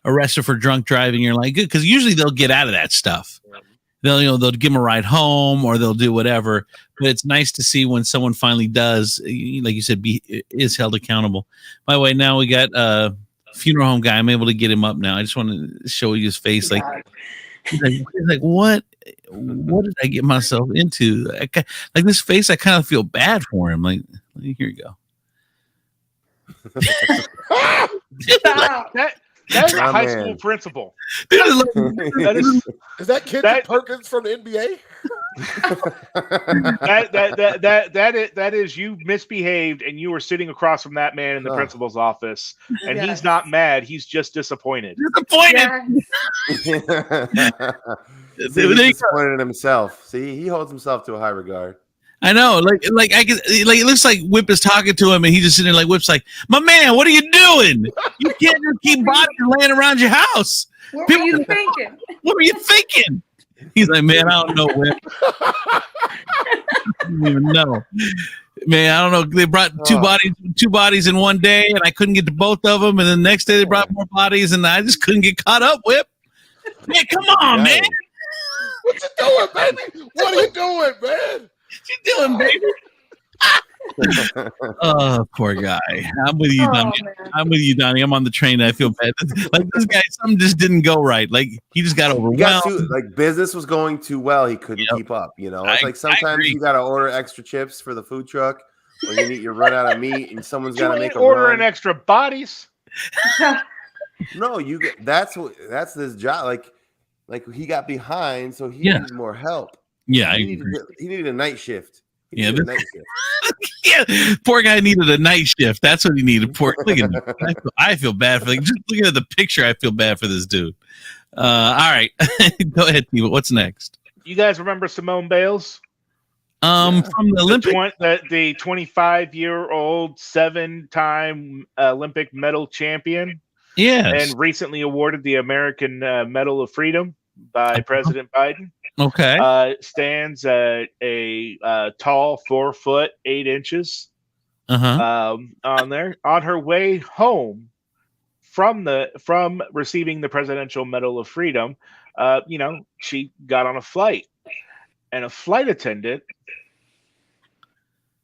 arrested for drunk driving. You're like, good, because usually they'll get out of that stuff. They'll give them a ride home or they'll do whatever. But it's nice to see when someone finally does, like you said, is held accountable. By the way, now we got a funeral home guy. I'm able to get him up now. I just want to show you his face. Like, he's like, what did I get myself into? Like this face, I kind of feel bad for him. Like, here you go. That's a high school principal. Is that Kendrick Perkins from the NBA? that is you misbehaved and you were sitting across from that man in the principal's office, and he's not mad, he's just disappointed. He's disappointed in himself. See, he holds himself to a high regard. I know, like I can, like it looks like Whip is talking to him, and he's just sitting there like Whip's like, my man, what are you doing? You can't just keep bodies laying around your house. What were you thinking? What were you thinking? He's like, man, I don't know, Whip. I don't even know, man. I don't know. They brought two bodies in one day, and I couldn't get to both of them. And the next day they brought more bodies, and I just couldn't get caught up. Whip, man, come on, man. What you doing, baby? What are you doing, man? What you doing, baby? Oh, poor guy. I'm with you, Oh, Donnie. man. I'm with you, Donnie. I'm on the train. I feel bad. Like this guy, something just didn't go right. Like he just got He overwhelmed. got too like business was going too well. He couldn't Yep. keep up. You know, I- it's like I sometimes agree. you got to order extra chips for the food truck, or you run out of meat, and someone's got You to make ain't a ordering run. extra bodies. No, you get that's this job. Like he got behind, so he Yeah. needed more help. Yeah, I He agree. needed a night shift. He Yeah, needed a this- night shift. Yeah, poor guy needed a night shift. That's what he needed. Poor. Look at him. I feel bad for. Like, just looking at the picture, I feel bad for this dude. All right, go ahead, Steve. What's next? You guys remember Simone Bales? Yeah. From the Olympic. The 25-year-old 7-time Olympic medal champion, Yes. and recently awarded the American Medal of Freedom by President Biden. Okay. Stands at a tall 4 foot 8 inches on there. On her way home from receiving the Presidential Medal of Freedom, she got on a flight, and a flight attendant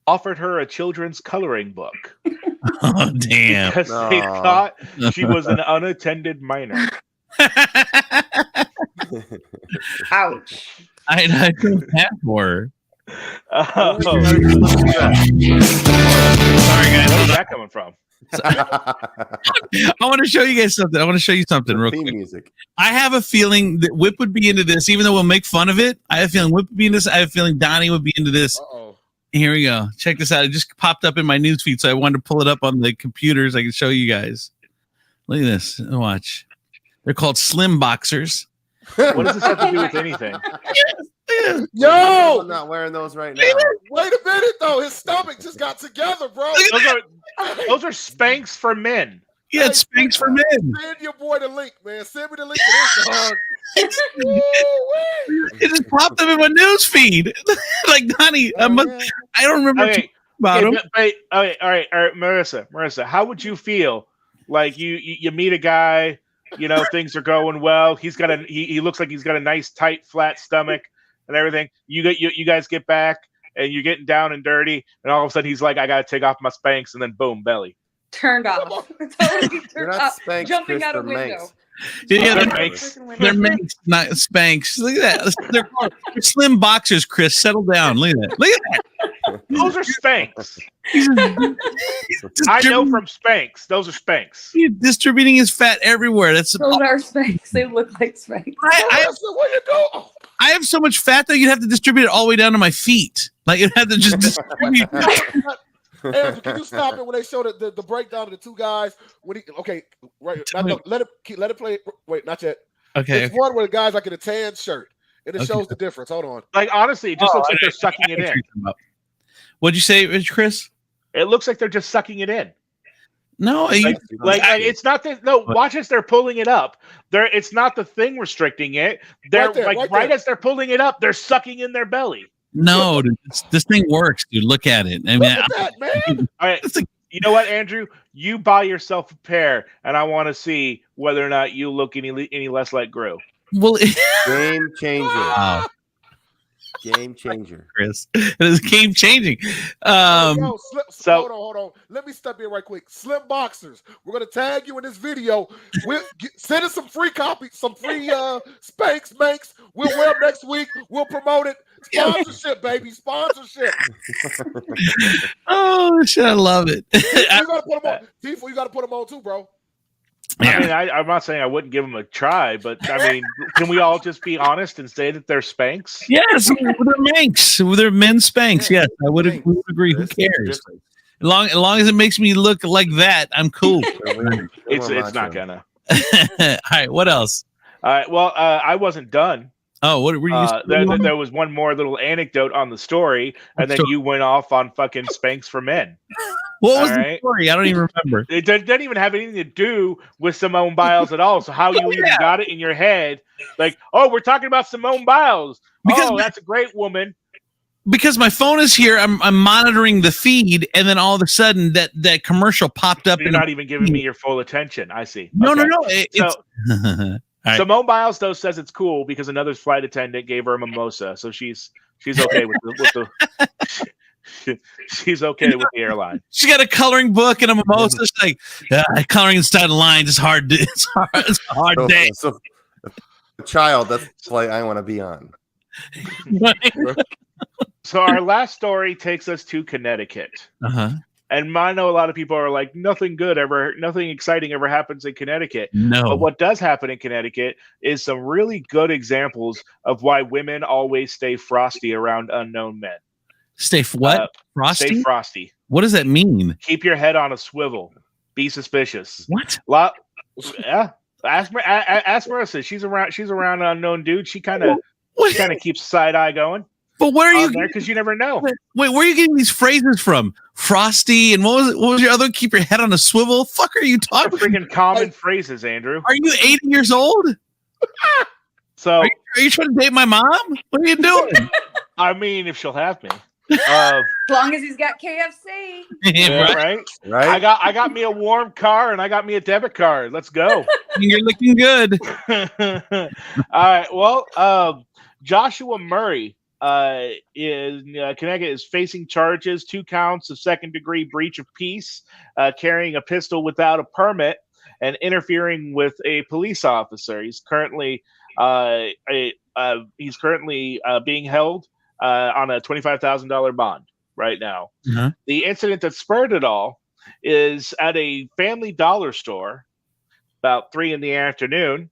offered her a children's coloring book Oh damn. because they Aw. thought she was an unattended minor. Ouch. I feel bad for her. Oh, Sorry, guys. where's that coming from? I want to show you guys something. I want to show you something real Theme quick. music. I have a feeling that Whip would be into this, even though we'll make fun of it. I have a feeling Whip would be into this. I have a feeling Donnie would be into this. Uh-oh. Here we go. Check this out. It just popped up in my newsfeed, so I wanted to pull it up on the computers. I can show you guys. Look at this. Watch. They're called Slim Boxers. What does this have to do with anything? I'm Yo! not wearing those right now. Wait a minute, though. His stomach just got together, bro. Those are Spanx for men. Yeah, it's Spanx for men. Send your boy the link, man. Send me the link to this dog. Woo-wee. It just popped up in my newsfeed. Like Donnie, I don't remember Okay, about him. all right, Marissa, how would you feel? Like you meet a guy, things are going well. He looks like he's got a nice tight flat stomach and everything. You guys get back and you're getting down and dirty, and all of a sudden he's like, I gotta take off my Spanx, and then boom, belly. Turned off. Totally They're turned not off. Spanx, Jumping Chris, out a they're window. Manx. Yeah, They're they're, Manx. they're Manx, not Spanx. Look at that. They're Slim Boxers, Chris. Settle down. Look at that. Look at that. Those are Spanx. He's I know from Spanx. Those are Spanx. He's distributing his fat everywhere. That's Those are Spanx. They look like Spanx. I Where you go? Oh, have so much fat that you'd have to distribute it all the way down to my feet. Like you'd have to just distribute. Andrew, can you stop it when they show the breakdown of the two guys? Let it play. Wait, not yet. Okay. It's one where the guy's like in a tan shirt, and it shows the difference. Hold on. Like honestly, it just looks like they're sucking it in. What'd you say, Chris? It looks like they're just sucking it in. No, Like it's not that. No, watch as they're pulling it up. It's not the thing restricting it. They're Right there, like right right there. as they're pulling it up, they're sucking in their belly. no, dude, this thing works, dude. Look at it. I mean, Look at that, man. All right. It's like- You know what, Andrew? You buy yourself a pair, and I want to see whether or not you look any less like Gru. well, Game changer. wow, Game changer. Chris, it is game changing. Yo, so- hold on. Let me step in right quick. Slim Boxers. We're gonna tag you in this video. Send us some free copies, some free Spanx Manx. We'll wear them next week. We'll promote it. Sponsorship, baby. Sponsorship. Oh shit, I love it. You gotta put them on. Tifa, you gotta put them on too, bro. I mean, I'm not saying I wouldn't give them a try, but I mean, can we all just be honest and say that they're Spanx? Yes, they're Manx. They're men's Spanx. Yes, I would agree. Who cares? As long as it makes me look like that, I'm cool. It's not gonna. All right, what else? All right. Well, I wasn't done. Oh, what were you? There was one more little anecdote on the story, and then you went off on fucking Spanx for men. What was all the right. story? I don't even remember. It doesn't even have anything to do with Simone Biles at all. So how you even got it in your head? Like, oh, we're talking about Simone Biles. Because that's a great woman. Because my phone is here, I'm monitoring the feed, and then all of a sudden that commercial popped up. You're not even giving me your full attention. I see. No, Okay. no. So All right. Simone Biles though says it's cool because another flight attendant gave her a mimosa, so she's okay with the She's okay with the airline. She got a coloring book and a mimosa. She's like, coloring inside the lines is hard. It's a hard day. So, child, that's the flight I want to be on. So our last story takes us to Connecticut. Uh-huh. And I know a lot of people are like, nothing exciting ever happens in Connecticut. No. But what does happen in Connecticut is some really good examples of why women always stay frosty around unknown men. Stay frosty? Stay frosty. What does that mean? Keep your head on a swivel. Be suspicious. What? Yeah. Ask Marissa. She's around unknown dude. She kind of keeps a side eye going. But where are you? Because you never know. Wait, where are you getting these phrases from? Frosty and what was your other? Keep your head on a swivel. Fuck, are you They're talking? freaking common phrases, Andrew. Are you 80 years old? So are you trying to date my mom? What are you doing? I mean, if she'll have me. As long as he's got KFC. Yeah, right. I got me a warm car and I got me a debit card. Let's go. You're looking good. All right. Well, Joshua Murray in Connecticut is facing charges, 2 counts of second-degree breach of peace, carrying a pistol without a permit, and interfering with a police officer. He's currently being held on a $25,000 bond right now. Uh-huh. The incident that spurred it all is at a Family Dollar store about 3 p.m.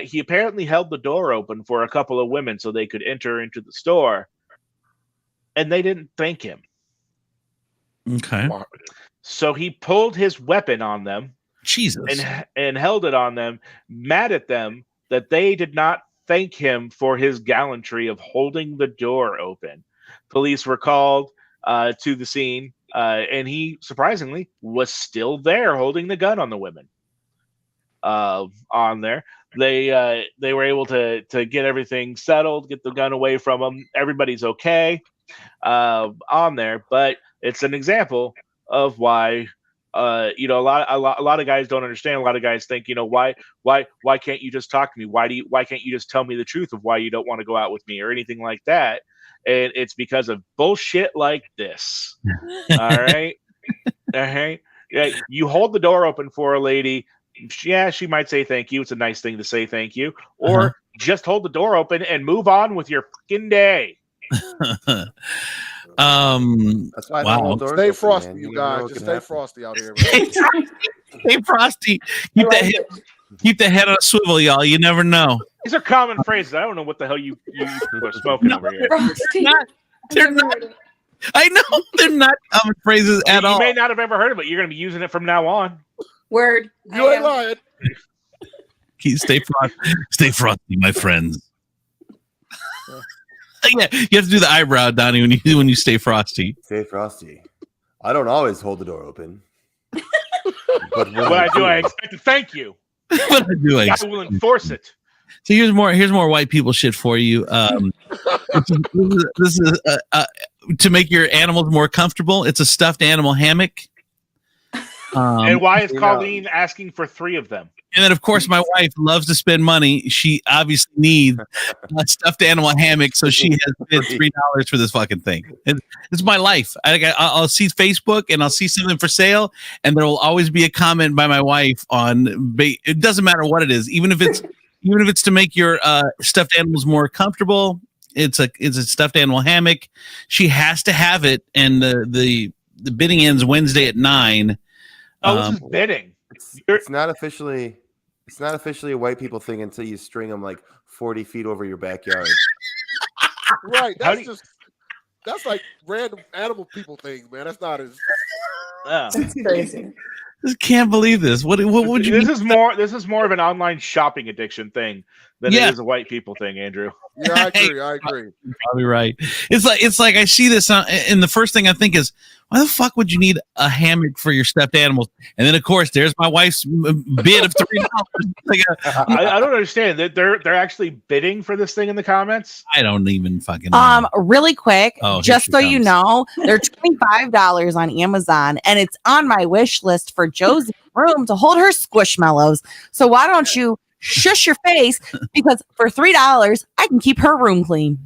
He apparently held the door open for a couple of women so they could enter into the store, and they didn't thank him. Okay. So he pulled his weapon on them, Jesus, and held it on them, mad at them that they did not thank him for his gallantry of holding the door open. Police were called to the scene, and he surprisingly was still there holding the gun on the women. On there, they were able to get everything settled, get the gun away from them. Everybody's okay on there, but it's an example of why a lot of guys don't understand. A lot of guys think, why can't you just talk to me? Why can't you just tell me the truth of why you don't want to go out with me or anything like that? And it's because of bullshit like this. All right. All right. Yeah, you hold the door open for a lady. Yeah, she might say thank you. It's a nice thing to say thank you. Or just hold the door open and move on with your fucking day. That's why I don't hold doors Stay open, frosty, man. you never know guys. what Just can stay happen. frosty out here. Stay frosty. Keep the head on a swivel, y'all. You never know. These are common phrases. I don't know what the hell you are smoking over here. They're not. I know they're not common phrases at all. You may not have ever heard of it. You're going to be using it from now on. Word. You ain't lying. Stay frosty, my friends. Yeah, you have to do the eyebrow, Donnie, when you stay frosty. Stay frosty. I don't always hold the door open. But What I do, I expect to thank you. What I do, I will enforce it. So here's more white people shit for you. This is to make your animals more comfortable. It's a stuffed animal hammock. And why is Colleen asking for 3 of them? And then, of course, my wife loves to spend money. She obviously needs a stuffed animal hammock, so she has bid $3 for this fucking thing. It's my life. I'll see Facebook and I'll see something for sale, and there will always be a comment by my wife on. It doesn't matter what it is, even if it's to make your stuffed animals more comfortable. It's a stuffed animal hammock. She has to have it, and the bidding ends Wednesday at 9. This is bidding. It's not officially a white people thing until you string them like 40 feet over your backyard. Right. That's like random animal people things, man. That's not as. That's crazy. I just can't believe this. What would you? This is more of an online shopping addiction thing than it is a white people thing, Andrew. Yeah, I agree. You're probably right. It's like I see this, and the first thing I think is, why the fuck would you need a hammock for your stuffed animals? And then, of course, there's my wife's bid of $3. I don't understand that they're actually bidding for this thing in the comments. I don't even fucking know. Really quick, Oh, just so here she you comes. know, they're $25 on Amazon, and it's on my wish list for Josie's room to hold her squishmallows. So why don't you shush your face? Because for $3, I can keep her room clean.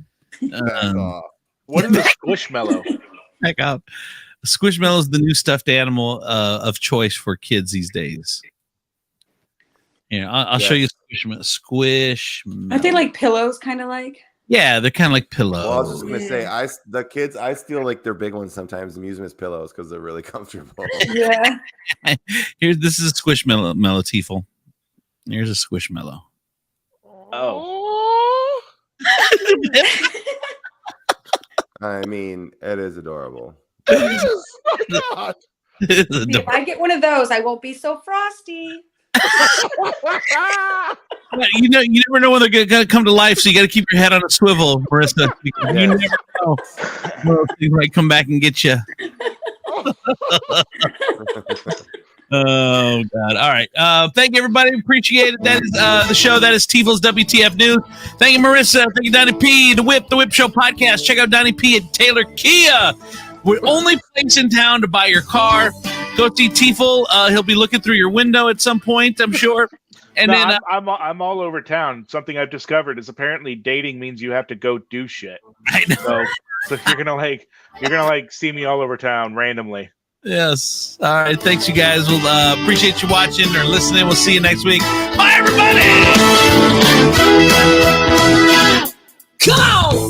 What is a squishmallow? Check out Squishmallow is the new stuffed animal of choice for kids these days. Yeah, I'll show you Squishmallow. Aren't they like pillows, kind of like? Yeah, they're kind of like pillows. Well, I was just gonna say, I steal like their big ones sometimes and use them as pillows because they're really comfortable. Yeah. This is a Squishmallow, Tiefel. Here's a Squishmallow. Oh. I mean, it is adorable. God. If I get one of those, I won't be so frosty. You never know when they're gonna come to life, so you got to keep your head on a swivel, Marissa. Because you never know when they might come back and get you. Oh God! All right. Thank you, everybody. Appreciate it. That is the show. That is Tiefel's WTF News. Thank you, Marissa. Thank you, Donnie P. The Whip Show podcast. Check out Donnie P. at Taylor Kia. We're only place in town to buy your car. Go see Tiefel. He'll be looking through your window at some point, I'm sure. And then I'm all over town. Something I've discovered is apparently dating means you have to go do shit. I know. So you're gonna see me all over town randomly. Yes. All right. Thanks, you guys. We'll appreciate you watching or listening. We'll see you next week. Bye, everybody. Come on!